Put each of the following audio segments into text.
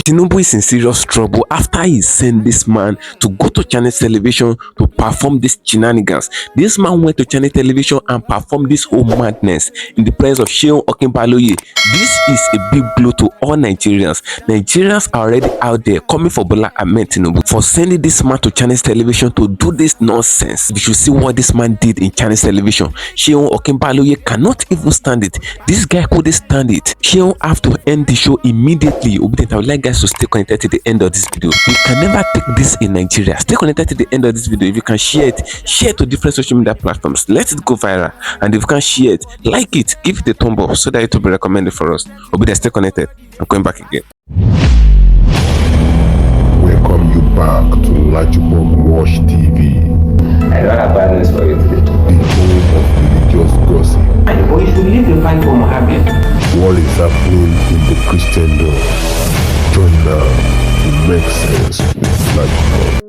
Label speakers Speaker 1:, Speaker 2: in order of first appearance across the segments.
Speaker 1: Tinubu is in serious trouble after he sent this man to go to Channel Television to perform these shenanigans. This man went to Channel Television and performed this whole madness in the presence of Seun Okinbaloye. This is a big blow to all Nigerians. Nigerians are already out there coming for Bola Ahmed Tinubu for sending this man to Channel Television to do this nonsense. You should see what this man did in Channel Television. Seun Okinbaloye cannot even stand it. This guy couldn't stand it. Seun have to end the show immediately. I would like guys to stay connected to the end of this video. You can never take this in Nigeria. Stay connected to the end of this video. If you can share it to different social media platforms. Let it go viral. And if you can share it, like it, give it a thumb up so that it will be recommended for us. Stay connected. I'm going back again.
Speaker 2: Welcome you back to LAJUPOG TV.
Speaker 3: I don't have bad news for you today.
Speaker 2: The home of religious gossip.
Speaker 3: And boy, you should leave the fight for Mohammed. What
Speaker 2: is happening in the Christendom? Join now to make sense with LAJUPOG.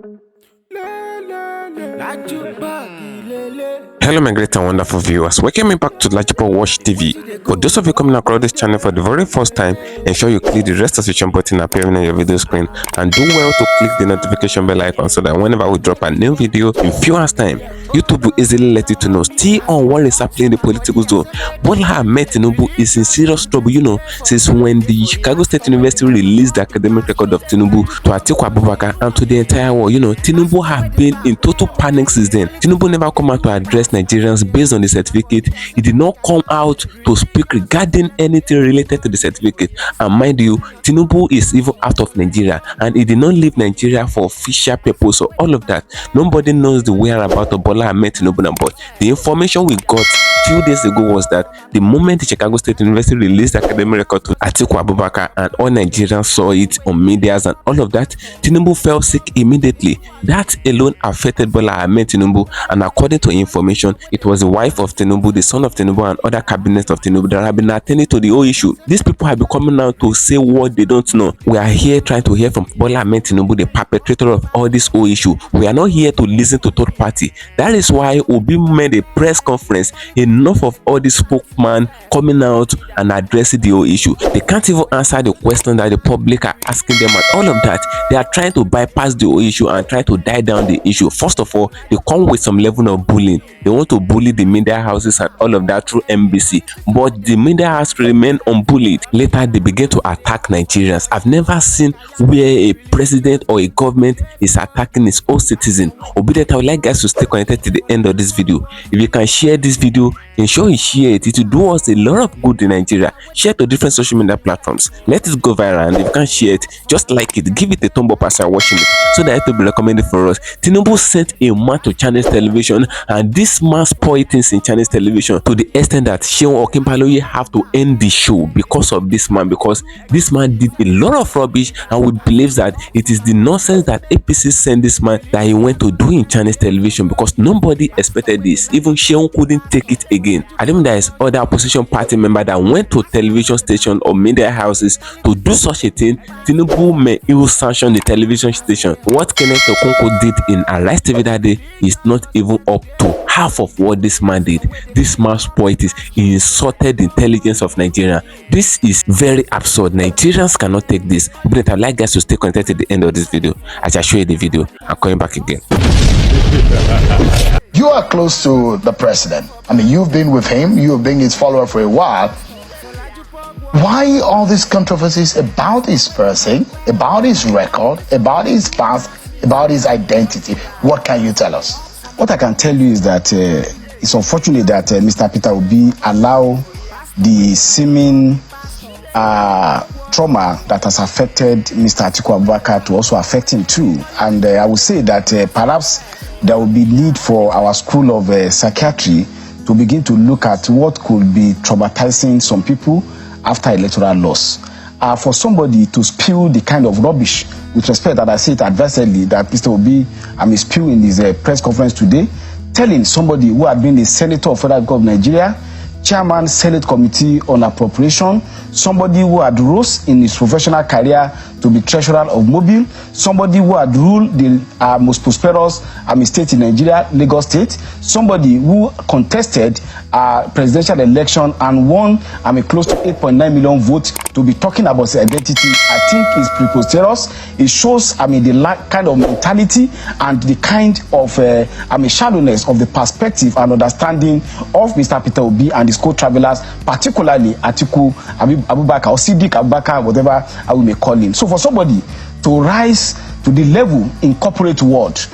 Speaker 1: Hello my great and wonderful viewers, welcome back to LAJUPOG TV. For those of you coming across this channel for the very first time, ensure you click the registration button appearing on your video screen and do well to click the notification bell icon so that whenever we drop a new video in few hours time, YouTube will easily let you to know. Still on what is happening in the political zone. Bola Ahmed Tinubu is in serious trouble, since when the Chicago State University released the academic record of Tinubu to ABUBAKAR and to the entire world. Tinubu have been in total panic since then. Tinubu never come out to address Nigerians based on the certificate. He did not come out to speak regarding anything related to the certificate. And mind you, Tinubu is even out of Nigeria and he did not leave Nigeria for official purpose or all of that. Nobody knows the whereabouts of Bola Ahmed Tinubu, but the information we got few days ago was that the moment the Chicago State University released the academic record to ATIKU Abubakar and all Nigerians saw it on medias and all of that, Tinubu fell sick immediately. That alone affected Bola Ahmed Tinubu, and according to information, it was the wife of Tinubu, the son of Tinubu, and other cabinets of Tinubu that have been attending to the whole issue. These people have been coming out to say what they don't know. We are here trying to hear from Bola Ahmed Tinubu, the perpetrator of all this whole issue. We are not here to listen to third party. That is why Obi made a press conference. Enough of all this spokesman coming out and addressing the whole issue. They can't even answer the question that the public are asking them and all of that. They are trying to bypass the whole issue and try to die down the issue. First of all, they come with some level of bullying. They want to bully the media houses and all of that through NBC. But the media house remain unbullied. Later, they begin to attack Nigerians. I've never seen where a president or a government is attacking its own citizen. I would like guys to stay connected to the end of this video. If you can share this video, ensure you share it. It will do us a lot of good in Nigeria. Share to different social media platforms. Let it go viral, and if you can share it, just like it, give it a thumb up as you're watching it so that it will be recommended for us. Tinubu sent a man to Channel Television, and this man spoiled things in Channel Television to the extent that Seun Okinbaloye have to end the show because of this man, because this man did a lot of rubbish, and we believe that it is the nonsense that APC sent this man that he went to do in Channel Television, because nobody expected this. Even Seun couldn't take it again. I think there is other opposition party member that went to television station or media houses to do such a thing. Tinubu may even sanction the television station. What Kenneth Okonkwo did in Arise TV that day is not even up to half of what this man did. This man's point is he insulted the intelligence of Nigeria. This is very absurd. Nigerians cannot take this. But I'd like guys to stay connected to the end of this video. As I show you the video, I'm coming back again.
Speaker 4: You are close to the president. I mean, you've been with him, you've been his follower for a while. Why all these controversies about his person, about his record, about his past, about his identity? What can you tell us?
Speaker 5: What I can tell you is that it's unfortunate that Mr. Peter Obi allow the seeming trauma that has affected Mr. ATIKU Abubakar to also affect him too. And I would say that perhaps there will be need for our school of psychiatry to begin to look at what could be traumatizing some people after electoral loss. For somebody to spew the kind of rubbish, with respect that I say it adversely, that Mr. Obi spewing in his press conference today, telling somebody who had been a senator of Federal Government of Nigeria, chairman Senate Committee on Appropriation, somebody who had rose in his professional career to be treasurer of Mobile, somebody who had ruled the most prosperous state in Nigeria, Lagos State, somebody who contested presidential election and won close to 8.9 million votes. To be talking about his identity, I think is preposterous. It shows the kind of mentality and the kind of shallowness of the perspective and understanding of Mr. Peter Obi and his co-travelers, particularly ATIKU, ABUBAKAR, or Siddiq Abubakar, whatever we may call him. So for somebody to rise to the level in corporate world,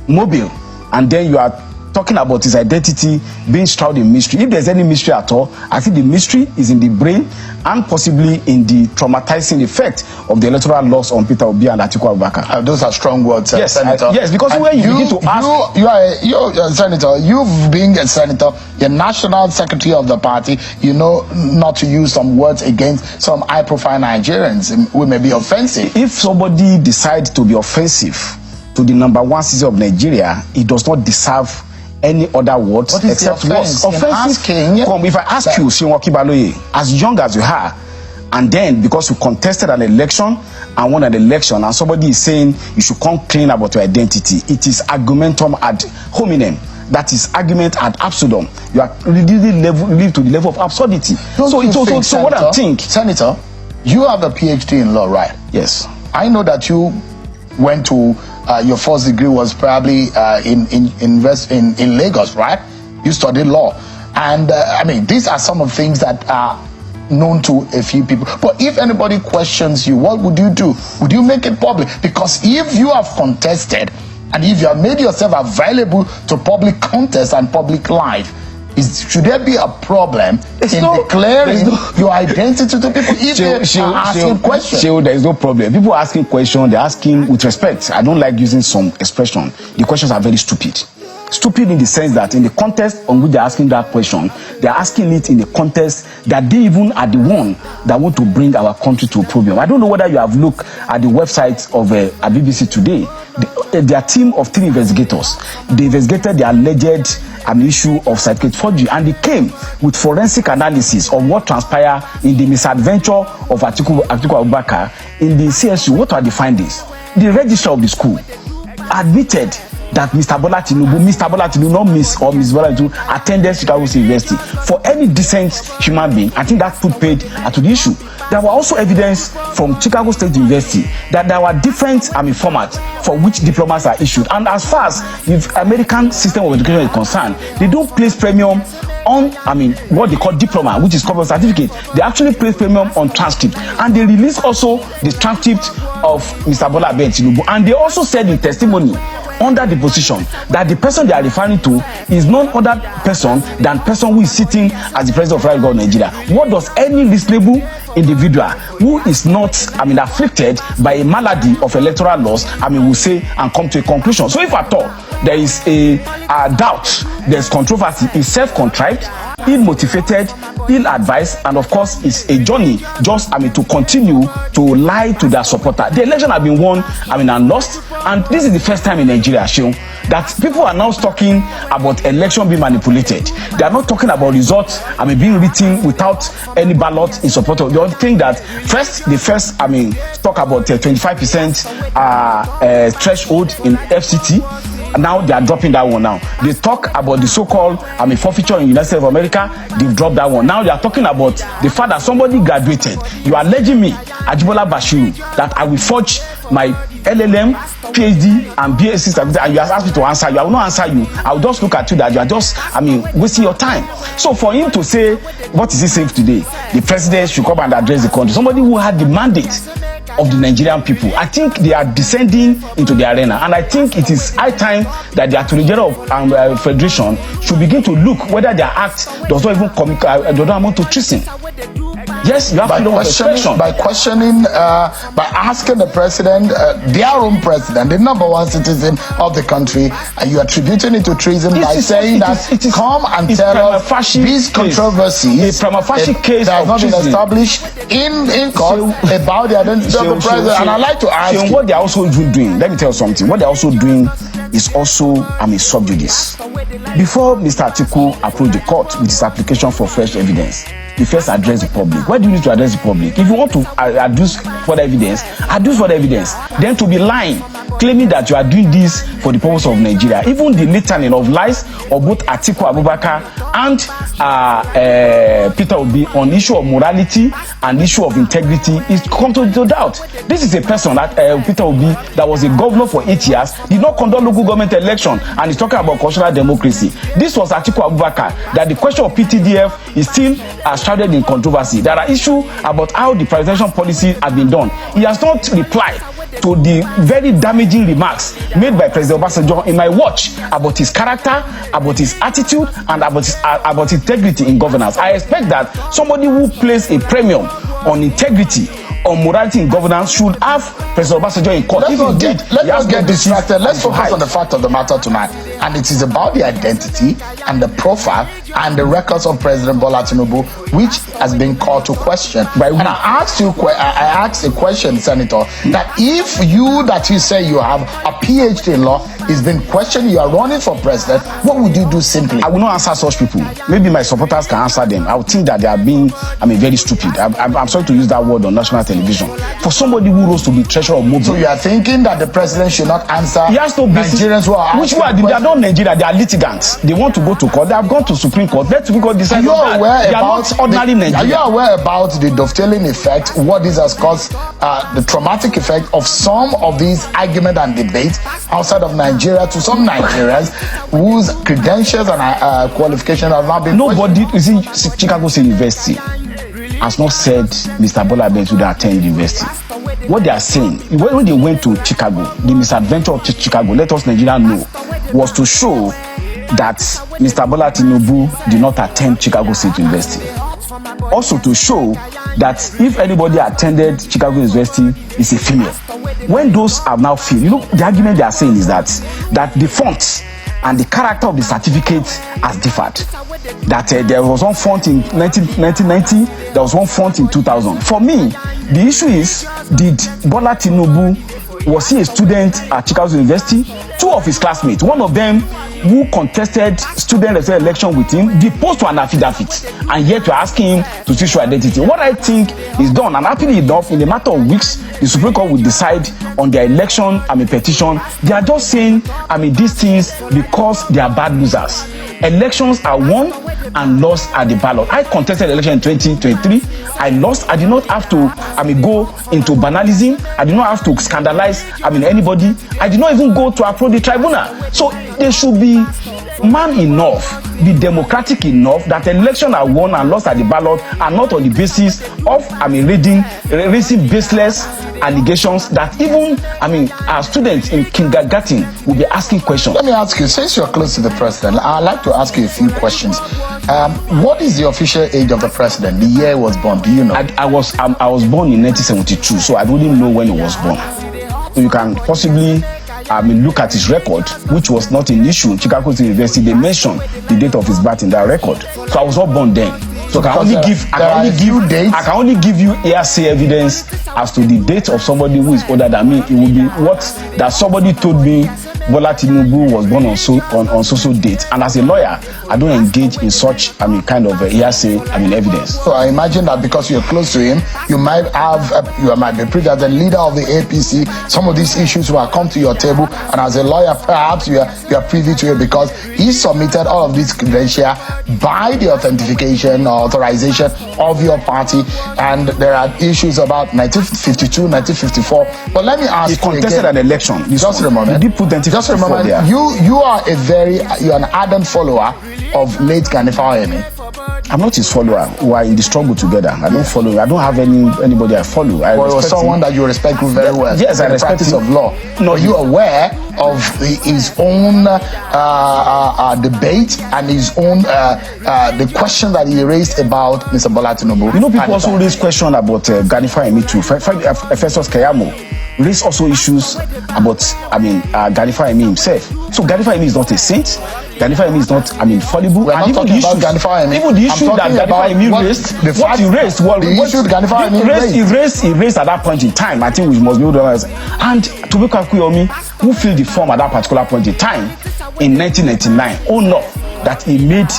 Speaker 5: Mobile, and then you are talking about his identity being shrouded in mystery. If there's any mystery at all, I think the mystery is in the brain and possibly in the traumatizing effect of the electoral loss on Peter Obi and Atiku Abubakar.
Speaker 4: Those are strong words,
Speaker 5: yes,
Speaker 4: Senator.
Speaker 5: Yes, because and when you begin to ask...
Speaker 4: You're a senator. You've been a senator. You're national secretary of the party. You know not to use some words against some high-profile Nigerians who may be offensive.
Speaker 5: If somebody decides to be offensive to the #1 city of Nigeria, it does not deserve any other words except words. Offensive. If I ask you, Seun Okibaloye, as young as you are, and then because you contested an election and won an election, and somebody is saying you should come clean about your identity, it is argumentum ad hominem. That is argument ad absurdum. You are reducing to the level of absurdity. So what I think,
Speaker 4: Senator, you have a PhD in law, right?
Speaker 5: Yes.
Speaker 4: I know that you went to your first degree was probably in Lagos, right? You studied law, and these are some of the things that are known to a few people. But if anybody questions you, what would you do? Would you make it public? Because if you have contested and if you have made yourself available to public contest and public life, should there be a problem declaring your identity to people if they are asking questions?
Speaker 5: There is no problem. People are asking questions, they're asking with respect. I don't like using some expression. The questions are very stupid. Stupid in the sense that in the context on which they're asking that question, they're asking it in the context that they even are the one that want to bring our country to a problem. I don't know whether you have looked at the website of BBC Today. Their team of 3 investigators, they investigated the alleged issue of certificate forgery, and they came with forensic analysis of what transpired in the misadventure of Atiku Abubakar in the CSU. What are the findings? The registrar of the school admitted that Mr. Bola Tinubu, not Miss or Miss Bola Tinubu, attended Chicago State University. For any decent human being, I think that put paid to the issue. There were also evidence from Chicago State University that there were different formats for which diplomas are issued. And as far as the American system of education is concerned, they don't place premium on what they call diploma, which is corporate certificate. They actually place premium on transcript, and they release also the transcript of Mr. Bola Tinubu. And they also said in testimony under the position that the person they are referring to is none other person than person who is sitting as the president of Federal Government of Nigeria. What does any reasonable individual who is not afflicted by a malady of electoral loss will say and come to a conclusion? So if at all there is a doubt, there's controversy, is self-contrived, ill-motivated, ill-advised, and of course it's a journey just to continue to lie to their supporter. The election have been won and lost, and this is the first time in Nigeria, Seun, that people are now talking about election being manipulated. They are not talking about results being written without any ballot in support of. They don't think that they first talk about 25% threshold in FCT. Now they are dropping that one now. They talk about the so-called forfeiture in the United States of America. They've dropped that one. Now they are talking about the fact that somebody graduated. You are alleging me, Ajibola Bashiru, that I will forge my LLM, PhD, and BSc certificate, and you have asked me to answer you. I will not answer you. I will just look at you that you are just, wasting your time. So for him to say, what is he saying today? The president should come and address the country. Somebody who had the mandate of the Nigerian people. I think they are descending into the arena, and I think it is high time that the Attorney General of Federation should begin to look whether their act does not even amount to treason. Yes, you have freedom of expression.
Speaker 4: By questioning, by asking the president, their own president, the #1 citizen of the country, and you are attributing it to treason by saying that come and tell us these controversies
Speaker 5: that
Speaker 4: have not been established in court about the identity of the president. And I'd like to ask you,
Speaker 5: what they are also doing, let me tell you something, what they are also doing is also sub judice. Before Mr. Atiku approached the court with his application for fresh evidence, he first addressed the public. Why do you need to address the public? If you want to adduce further evidence, adduce further evidence. Then to be lying, claiming that you are doing this for the purpose of Nigeria. Even the litany of lies of both Atiku Abubakar and Peter Obi on issue of morality and issue of integrity is come to doubt. This is a person that Peter Obi, that was a governor for 8 years, did not conduct local government election, and is talking about constitutional democracy. This was Atiku Abubakar. That the question of PTDF is still shrouded in controversy. There are issues about how the privatization policy has been done. He has not replied to the very damaging remarks made by President Obasanjo in my watch about his character, about his attitude, and about integrity in governance. I expect that somebody who places a premium on integrity, on morality in governance, should have President Obasanjo in court.
Speaker 4: Let's not get distracted. Let's focus on the fact of the matter tonight. And it is about the identity and the profile and the records of President Bola Tinubu, which has been called to question. And I asked a question, Senator, that if you say you have a PhD in law is being questioned, you are running for president, what would you do simply?
Speaker 5: I will not answer such people. Maybe my supporters can answer them. I would think that they are being, very stupid. I'm sorry to use that word on national television. For somebody who rose to be treasurer of Mobil.
Speaker 4: So you are thinking that the president should not answer Nigerians who are
Speaker 5: which one? They are not Nigeria, they are litigants. They want to go to court. They have gone to Supreme Court. Let Supreme Court decide. They are not ordinary Nigerians.
Speaker 4: Are you aware about the dovetailing effect, what this has caused, the traumatic effect of some of these arguments and debates outside of Nigeria to some Nigerians whose credentials and qualifications have not been
Speaker 5: nobody, you see, Chicago State University has not said Mr. Bola should attend university. What they are saying, when they went to Chicago, the misadventure of Chicago, let us Nigerians know, was to show that Mr. Bola Tinubu did not attend Chicago State University. Also to show that if anybody attended Chicago University, is a female. When those have now failed, the argument they are saying is that the font and the character of the certificate has differed. That there was one font in 1990, there was one font in 2000. For me, the issue is, did Bola Tinubu, was he a student at Chicago University? Two of his classmates, one of them who contested student election with him, deposed to an affidavit, and yet we're asking him to switch your identity. What I think is done, and happily enough, in a matter of weeks, the Supreme Court will decide on their election petition. They are just saying these things because they are bad losers. Elections are won and lost at the ballot. I contested election in 2023. I lost. I did not have to go into banalism. I did not have to scandalize anybody. I did not even go to approach the tribunal. So they should be man enough, be democratic enough that elections are won and lost at the ballot and not on the basis of raising baseless allegations that even our students in kindergarten will be asking questions.
Speaker 4: Let me ask you, since you're close to the president, I'd like to ask you a few questions. What is the official age of the president? The year he was born, do you know?
Speaker 5: I was born in 1972, so I wouldn't know when he was born. So you can possibly look at his record, which was not an issue in Chicago State University. They mentioned the date of his birth in that record. So I was not born then. So I can only give you hearsay evidence as to the date of somebody who is older than me. It would be that somebody told me Bola Tinubu was born on so date. And as a lawyer, I don't engage in such kind of hearsay evidence.
Speaker 4: So I imagine that because you're close to him, you might be privy as the leader of the APC. Some of these issues will come to your table, and as a lawyer, perhaps you are privy to it because he submitted all of these credentials by the authentication or authorization of your party, and there are issues about 1952, 1954. But let me ask you again.
Speaker 5: He contested an election.
Speaker 4: Just a moment.
Speaker 5: He did put
Speaker 4: just remember, you are an ardent follower of late Gani Fawehinmi.
Speaker 5: I'm not his follower. We are in the struggle together. I don't follow. I don't have anybody I follow. I
Speaker 4: respect someone that you respect very well.
Speaker 5: Yes, I respect
Speaker 4: the practice of law. No, are you aware of his own debate and his own the question that he raised about Mr. Bola Tinubu?
Speaker 5: People also raise question about Gani Fawehinmi too. Festus Keyamo raised also issues about, Gani Fahimi himself. So Gani Fahimi is not a saint. Gani Fahimi is not, fallible.
Speaker 4: We're not talking about Gani Fahimi.
Speaker 5: Even the issue that Gani Fahimi raised, what he raised, he raised at that point in time. I think we must be able to understand. And Tobeka Kuyomi, who filled the form at that particular point in time in 1999, owned up that he made,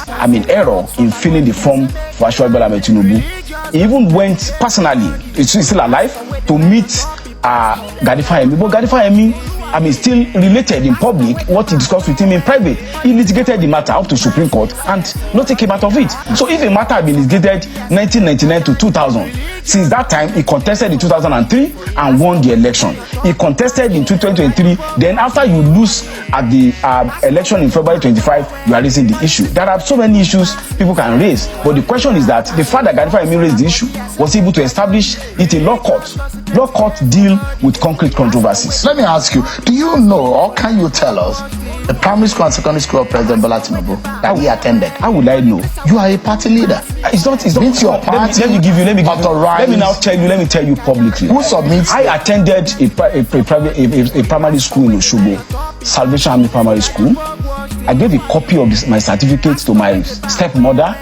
Speaker 5: error in filling the form for Bola Tinubu. He even went personally, he's still alive, to meet Gani Fahimi. But Gani Fahimi, still related in public what he discussed with him in private. He litigated the matter up to Supreme Court and nothing came out of it. So if a matter had been litigated 1999 to 2000, since that time he contested in 2003 and won the election. He contested in 2023. Then after you lose at the election in February 25, you are raising the issue. There are so many issues people can raise, but the question is that the fact that Gani Fahimi raised the issue was able to establish it in law court. Law court deal with concrete controversies.
Speaker 4: Let me ask you, do you know or can you tell us the primary school and secondary school of President Bola Tinubu that he attended?
Speaker 5: How would I know?
Speaker 4: You are a party leader.
Speaker 5: It's not
Speaker 4: your party.
Speaker 5: Let me tell you publicly.
Speaker 4: Who submits?
Speaker 5: I attended a primary school in Osogbo, Salvation Army Primary School. I gave a copy of my certificate to my stepmother,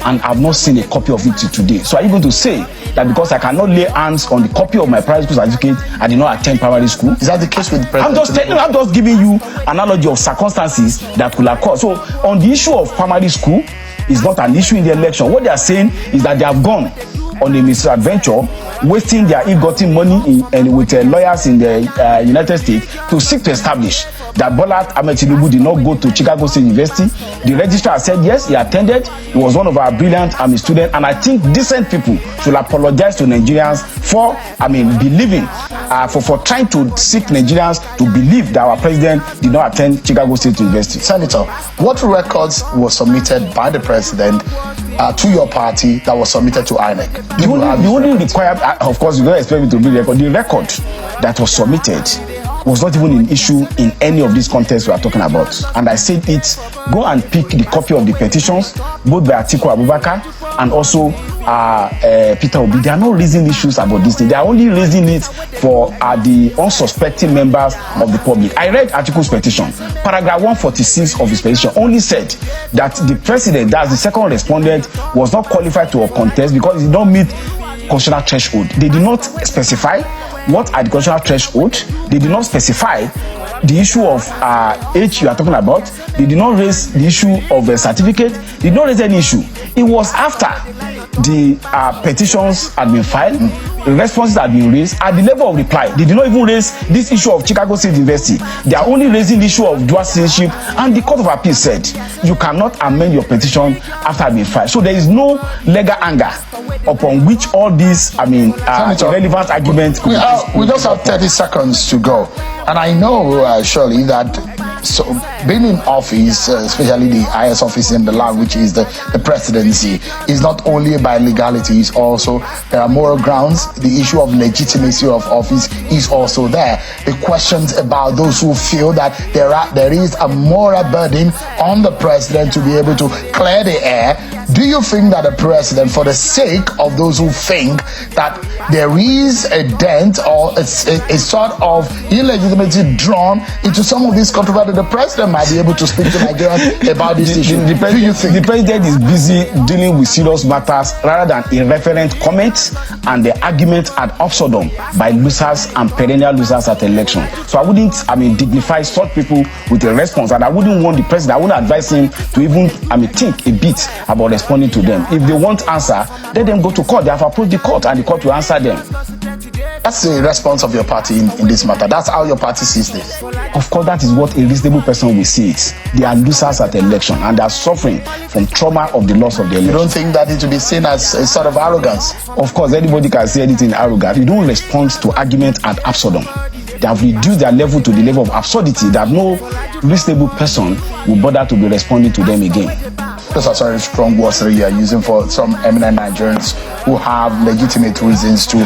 Speaker 5: and I've not seen a copy of it till today. So I'm going to say that because I cannot lay hands on the copy of my primary school certificate, I did not attend primary school.
Speaker 4: Is that the case with the president?
Speaker 5: I'm just giving you analogy of circumstances that could occur. So on the issue of primary school, it's not an issue in the election. What they are saying is that they have gone on a misadventure, wasting their ill-gotten money with lawyers in the United States to seek to establish that Bola Tinubu did not go to Chicago State University. The registrar said yes, he attended. He was one of our brilliant students, and I think decent people should apologize to Nigerians for believing, for trying to seek Nigerians to believe that our president did not attend Chicago State University.
Speaker 4: Senator, what records were submitted by the president to your party that was submitted to INEC?
Speaker 5: You only require, of course, you don't expect me to bring the record. The record that was submitted was not even an issue in any of these contests we are talking about. And I said it, go and pick the copy of the petitions, both by ATIKU ABUBAKAR and also Peter Obi. They are not raising issues about this thing. They are only raising it for the unsuspecting members of the public. I read Atiku's petition. Paragraph 146 of his petition only said that the president, that's the second respondent, was not qualified to a contest because he did not meet constitutional threshold. They did not specify what are the constitutional threshold. They did not specify the issue of age you are talking about. They did not raise the issue of a certificate. They did not raise any issue. It was after the petitions had been filed, the responses had been raised at the level of reply. They did not even raise this issue of Chicago State University. They are only raising the issue of dual citizenship, and the Court of Appeal said you cannot amend your petition after it has been filed. So there is no legal anger upon which all these irrelevant arguments could
Speaker 4: we just have 30 seconds to go, and I know surely that being in office, especially the highest office in the land, which is the presidency, is not only by legality, it's also there are moral grounds. The issue of legitimacy of office is also there. The questions about those who feel that there is a moral burden on the president to be able to clear the air. Do you think that the president, for the sake of those who think that there is a dent or a sort of illegitimacy drawn into some of these controversies, the president might be able to speak to Nigerians about this issue? Do you think?
Speaker 5: The president is busy dealing with serious matters rather than irreverent comments and the argument ad absurdum by losers and perennial losers at election. So I wouldn't, dignify such people with a response, and I wouldn't want the president, I wouldn't advise him to even, think a bit about responding to them. If they want answer, let them go to court. They have approached the court, and the court will answer them.
Speaker 4: That's the response of your party in this matter. That's how your party sees this.
Speaker 5: Of course, that is what a reasonable person will see it. They are losers at the election, and they are suffering from trauma of the loss of the election.
Speaker 4: You don't think that it will be seen as a sort of arrogance?
Speaker 5: Of course, anybody can say anything arrogant. You don't respond to argument ad absurdum. They have reduced their level to the level of absurdity that no reasonable person will bother to be responding to them again.
Speaker 4: Those are very strong words that you are using for some eminent Nigerians who have legitimate reasons to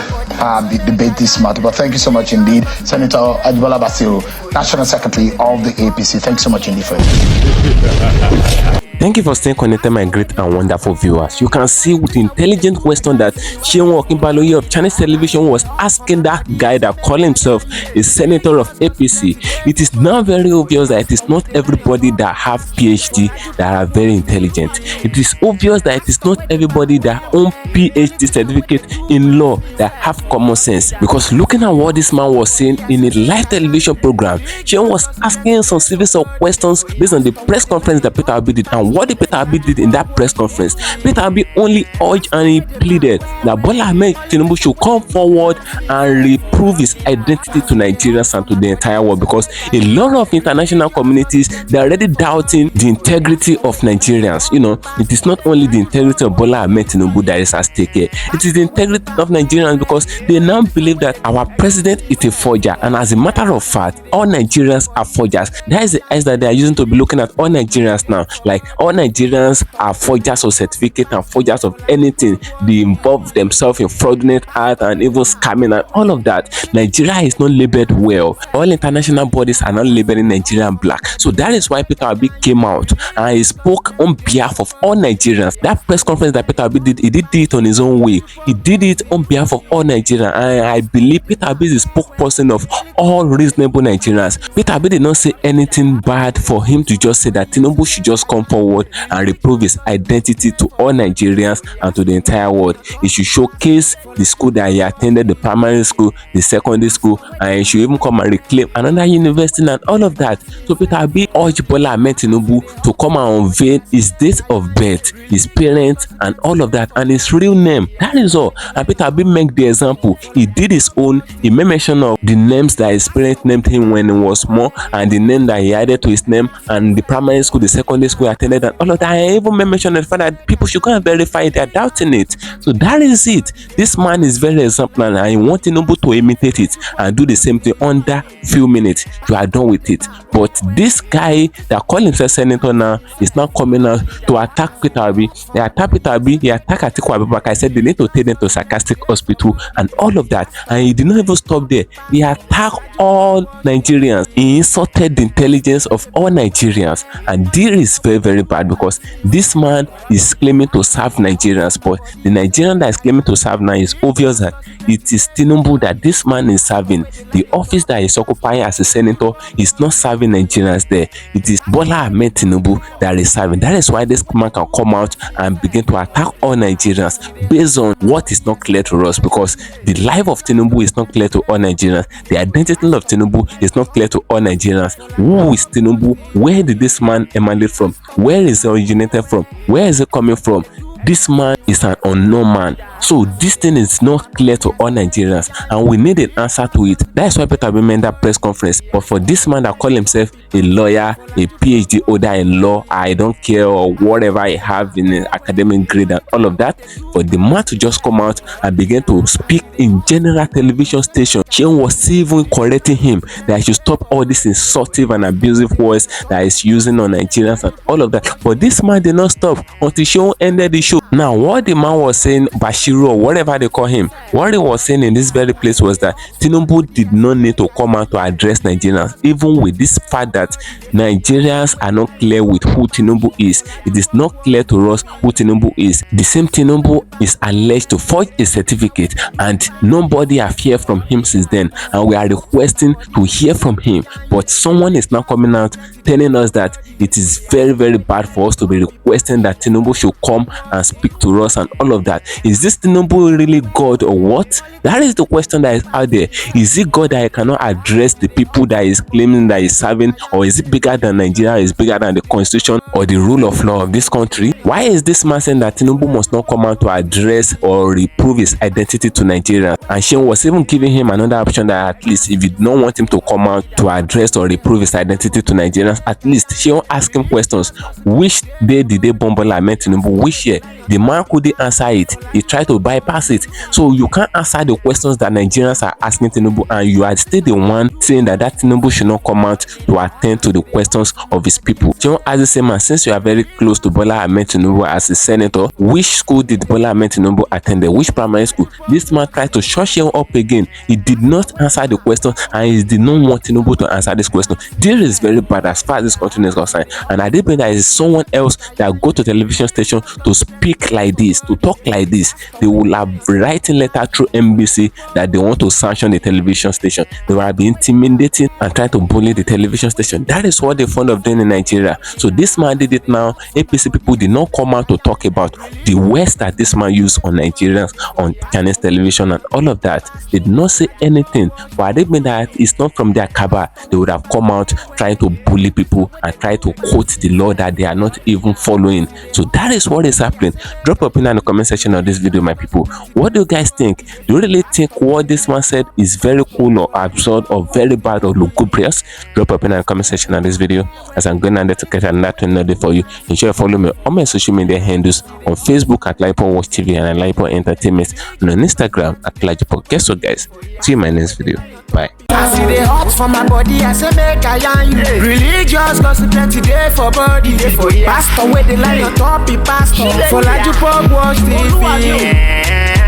Speaker 4: debate this matter. But thank you so much indeed, Senator Ajibola Basiru, National Secretary of the APC. Thanks so much indeed for it.
Speaker 1: Thank you for staying connected, my great and wonderful viewers. You can see with the intelligent question that Seun of Chinese television was asking that guy that called himself a senator of APC. It is now very obvious that it is not everybody that have PhD that are very intelligent. It is obvious that it is not everybody that own PhD certificate in law that have common sense. Because looking at what this man was saying in a live television program, Seun was asking some series of questions based on the press conference that Peter Obi did. And what did Peter Obi did in that press conference? Peter Obi only urged and he pleaded that Bola Ahmed Tinubu should come forward and reprove his identity to Nigerians and to the entire world, because a lot of international communities, they are already doubting the integrity of Nigerians. You know, it is not only the integrity of Bola Ahmed Tinubu that is at stake here. It is the integrity of Nigerians, because they now believe that our president is a forger, and as a matter of fact, all Nigerians are forgers. That is the eyes that they are using to be looking at all Nigerians now. Like, all Nigerians are forgers of certificate and forgers of anything. They involve themselves in fraudulent act and even scamming and all of that. Nigeria is not labeled well. All international bodies are not labeling Nigeria black. So that is why Peter Obi came out and he spoke on behalf of all Nigerians. That press conference that Peter Obi did, he did it on his own way. He did it on behalf of all Nigerians, and I believe Peter Obi is the spokesperson of all reasonable Nigerians. Peter Obi did not say anything bad for him to just say that Tinubu should just come forward and reprove his identity to all Nigerians and to the entire world. He should showcase the school that he attended, the primary school, the secondary school, and he should even come and reclaim another university and all of that. So Peter Obi urged Bola Ahmed Tinubu to come and unveil his date of birth, his parents, and all of that, and his real name. That is all. And Peter Obi made the example. He did his own. He made mention of the names that his parents named him when he was small, and the name that he added to his name, and the primary school, the secondary school attended, and all of that. I even made mention of the fact that people should go and verify it. They are doubting it. So that is it. This man is very exemplary, and he wants Tinubu to imitate it and do the same thing under few minutes. You are done with it. But this guy that called himself senator now is now coming out to attack Peter Obi. They attack Peter Obi, he attacked Atiku Abubakar. I said they need to take them to sarcastic hospital and all of that. And he did not even stop there. He attacked all Nigerians. He insulted the intelligence of all Nigerians. And this is very, very bad, because this man is claiming to serve Nigerians, but the Nigerian that is claiming to serve now is obvious that it is Tinubu that this man is serving. The office that is occupying as a senator is not serving Nigerians there. It is Bola Ahmed Tinubu that is serving. That is why this man can come out and begin to attack all Nigerians based on what is not clear to us, because the life of Tinubu is not clear to all Nigerians. The identity of Tinubu is not clear to all Nigerians. Who is Tinubu? Where did this man emanate from? Where is he originated from? Where is he coming from? This man is an unknown man. So this thing is not clear to all Nigerians, and we need an answer to it. That's why Peter Obi made that press conference. But for this man that called himself a lawyer, a PhD holder in law, I don't care, or whatever he have in an academic grade and all of that, for the man to just come out and begin to speak in general television station, Seun was even correcting him that he should stop all this insultive and abusive words that he's using on Nigerians and all of that. But this man did not stop until Seun ended the show. Now, what the man was saying, Bashir or whatever they call him, what he was saying in this very place was that Tinubu did not need to come out to address Nigerians, even with this fact that Nigerians are not clear with who Tinubu is. It is not clear to us who Tinubu is. The same Tinubu is alleged to forge a certificate, and nobody have heard from him since then, and we are requesting to hear from him. But someone is now coming out telling us that it is very, very bad for us to be requesting that Tinubu should come and speak to us and all of that. Is this Tinubu really God or what? That is the question that is out there. Is it God that cannot address the people that is claiming that is serving, or is it bigger than Nigeria, is bigger than the constitution or the rule of law of this country? Why is this man saying that Tinubu must not come out to address or reprove his identity to Nigeria? And Seun was even giving him another option that at least if you don't want him to come out to address or reprove his identity to Nigerians, at least Seun ask him questions. Which day did they bomb Bola Ahmed Tinubu? Which year? The man couldn't answer it. He tried to bypass it. So you can't answer the questions that Nigerians are asking Tinubu, and you are still the one saying that Tinubu should not come out to attend to the questions of his people. You know, as the same man, since you are very close to Bola Ahmed Tinubu as a senator, which school did Bola Ahmed Tinubu attend? Which primary school? This man tried to shut him up again. He did not answer the question, and he did not want Tinubu to answer this question. This is very bad as far as this country is concerned. And I did believe there is someone else that go to television station to speak like this, to talk like this. They will have writing letter through NBC that they want to sanction the television station. They will be intimidating and try to bully the television station. That is what they're fond of doing in Nigeria. So this man did it now. APC people did not come out to talk about the words that this man used on Nigerians, on Chinese television and all of that. They did not say anything. But I did mean that it's not from their cabal. They would have come out trying to bully people and try to quote the law that they are not even following. So that is what is happening. Drop your opinion in the comment section of this video, my people. What do you guys think? Do you really think what this man said is very cool or absurd or very bad or lugubrious? Drop your opinion in the comment section of this video, as I'm going under to get another trend for you. Ensure you follow me on my social media handles on Facebook at LAJUPOG TV and LAJUPOG Entertainment, and on Instagram at LAJUPOG. Guess what, guys? See you in my next video. Bye.
Speaker 6: I see the hot for my body, I say make I yarn you. Religious gossip plenty day for body. Pastor with the line on top, be pastor. For LAJUPOG Watch TV.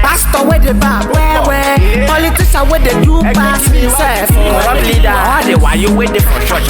Speaker 6: Pastor with the back, where politician with the do pass himself. Corrupt leader, why you with the for church?